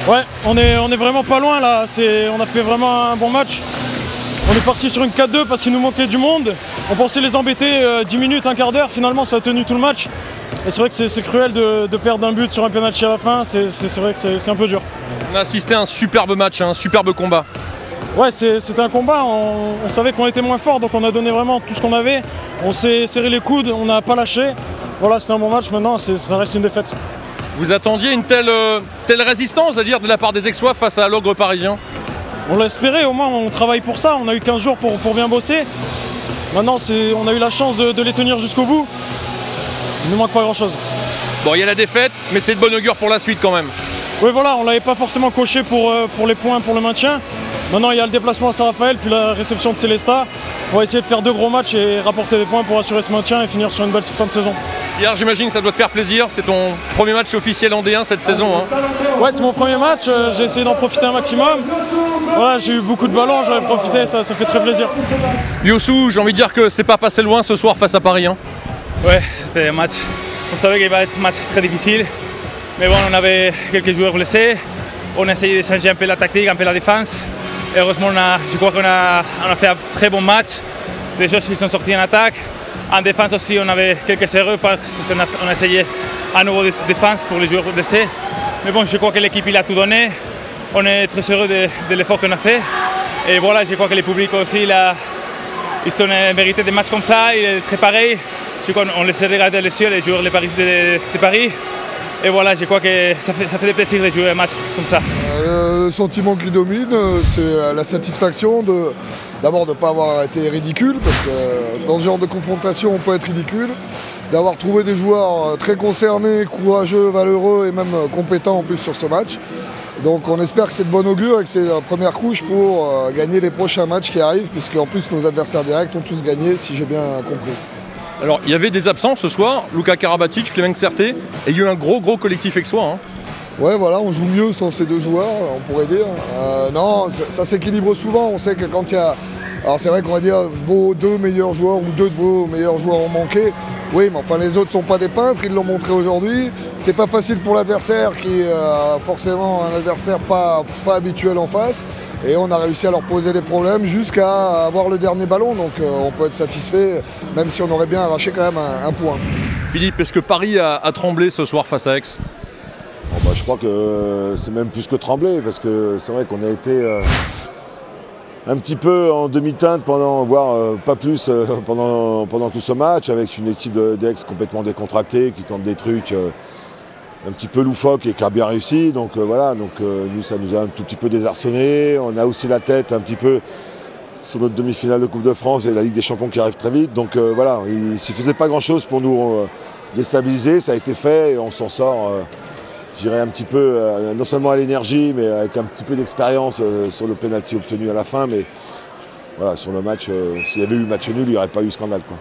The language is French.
Ouais, on est vraiment pas loin là, on a fait vraiment un bon match. On est parti sur une 4-2 parce qu'il nous manquait du monde. On pensait les embêter 10 minutes, un quart d'heure, finalement ça a tenu tout le match. Et c'est vrai que c'est cruel de perdre un but sur un penalty à la fin, c'est vrai que c'est un peu dur. On a assisté à un superbe match, un superbe combat. Ouais, c'était un combat, on savait qu'on était moins fort, donc on a donné vraiment tout ce qu'on avait. On s'est serré les coudes, on n'a pas lâché. Voilà, c'était un bon match, maintenant ça reste une défaite. Vous attendiez une telle résistance, à dire, de la part des Aixois face à l'ogre parisien? On l'a espéré, au moins on travaille pour ça, on a eu 15 jours pour bien bosser. Maintenant, on a eu la chance de les tenir jusqu'au bout. Il ne manque pas grand-chose. Bon, il y a la défaite, mais c'est de bon augure pour la suite quand même. Oui, voilà, on ne l'avait pas forcément coché pour les points, pour le maintien. Maintenant, il y a le déplacement à Saint-Raphaël, puis la réception de Célestat. On va essayer de faire 2 gros matchs et rapporter des points pour assurer ce maintien et finir sur une belle fin de saison. Hier, j'imagine que ça doit te faire plaisir. C'est ton premier match officiel en D1 cette saison. Hein. Ouais, c'est mon premier match. J'ai essayé d'en profiter un maximum. Voilà, j'ai eu beaucoup de ballons, j'en ai profité, ça fait très plaisir. Youssou, j'ai envie de dire que c'est pas passé loin ce soir face à Paris. Hein. Ouais, c'était un match. On savait qu'il va être un match très difficile. Mais bon, on avait quelques joueurs blessés. On a essayé de changer un peu la tactique, un peu la défense. Et heureusement, je crois qu'on a fait un très bon match. Les joueurs qui sont sortis en attaque. En défense aussi, on avait quelques erreurs parce qu'on a essayé à nouveau de défense pour les joueurs blessés. Mais bon, je crois que l'équipe a tout donné. On est très heureux de l'effort qu'on a fait. Et voilà, je crois que le public aussi, ils ont mérité des matchs comme ça. Il est très pareil. Je crois qu'on les a regardés les yeux, les joueurs de Paris. Et voilà, je crois que ça fait plaisir de jouer un match comme ça. Le sentiment qui domine, c'est la satisfaction d'abord de ne pas avoir été ridicule, parce que dans ce genre de confrontation, on peut être ridicule. D'avoir trouvé des joueurs très concernés, courageux, valeureux et même compétents en plus sur ce match. Donc on espère que c'est de bon augure et que c'est la première couche pour gagner les prochains matchs qui arrivent, puisque en plus nos adversaires directs ont tous gagné, si j'ai bien compris. Alors, il y avait des absents ce soir, Luka Karabatic, Clément Xerté, et il y a eu un gros collectif aixois. Hein. Ouais, voilà, on joue mieux sans ces 2 joueurs, on pourrait dire. Non, ça s'équilibre souvent, on sait que quand il y a... Alors c'est vrai qu'on va dire vos 2 meilleurs joueurs ou 2 de vos meilleurs joueurs ont manqué. Oui, mais enfin les autres ne sont pas des peintres, ils l'ont montré aujourd'hui. C'est pas facile pour l'adversaire qui est forcément un adversaire pas habituel en face. Et on a réussi à leur poser des problèmes jusqu'à avoir le dernier ballon. Donc on peut être satisfait, même si on aurait bien arraché quand même un point. Philippe, est-ce que Paris a tremblé ce soir face à Aix? Bon, je crois que c'est même plus que tremblé, parce que c'est vrai qu'on a été un petit peu en demi-teinte voire pas plus pendant tout ce match, avec une équipe d'Aix complètement décontractée, qui tente des trucs un petit peu loufoques et qui a bien réussi. Donc voilà, nous ça nous a un tout petit peu désarçonné. On a aussi la tête un petit peu sur notre demi-finale de Coupe de France et la Ligue des Champions qui arrive très vite. Donc voilà, il ne suffisait pas grand-chose pour nous déstabiliser. Ça a été fait et on s'en sort, je dirais, un petit peu, non seulement à l'énergie, mais avec un petit peu d'expérience sur le penalty obtenu à la fin. Mais voilà, sur le match, s'il y avait eu match nul, il n'y aurait pas eu scandale, quoi.